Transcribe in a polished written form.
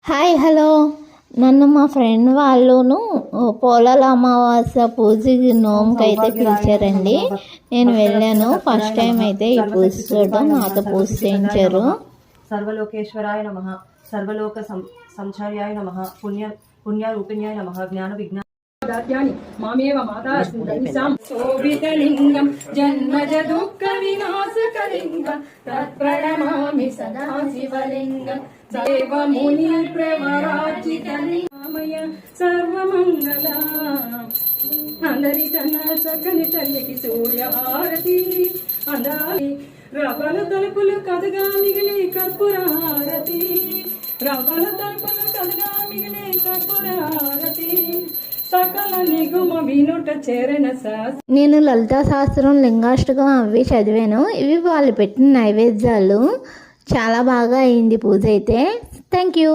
Hi hello నన్ను మా friend వాళ్ళును పోలాల అమావాస్య పూజకి నోముకి అయితే పిలిచారండి. నేను వెళ్ళాను. ఫస్ట్ టైం అయితే ఈ పూజ చూడడం, నాతో పూజ చేయించారు. సర్వలోకేశ్వరాయ నమః, సర్వలోక సంచార్యాయ నమః, పుణ్యరూపిణ్యాయ నమః, జ్ఞాన విజ్ఞాన మామేవ మాతా శోభితలింగం జన్మజ దుఃఖ వినాశకలింగం తత్ప్రణమామి సదా శివలింగం దేవ ముని ప్రవరాజితలింగమయ సర్వమంగళ అందరి కన్నా చక్కని తల్లికి సూర్యహారతి అందాలి రవ్వల తలుపులు కదగా మిగిలి కర్పూర హారతి రవ్వల తలుపులు కదగా మిగిలి కర్పూర హారతి నేను లలితా శాస్త్రం లింగాష్టకం అవి చదివాను. ఇవి వాళ్ళు పెట్టిన నైవేద్యాలు. చాలా బాగా అయింది పూజ అయితే. Thank you.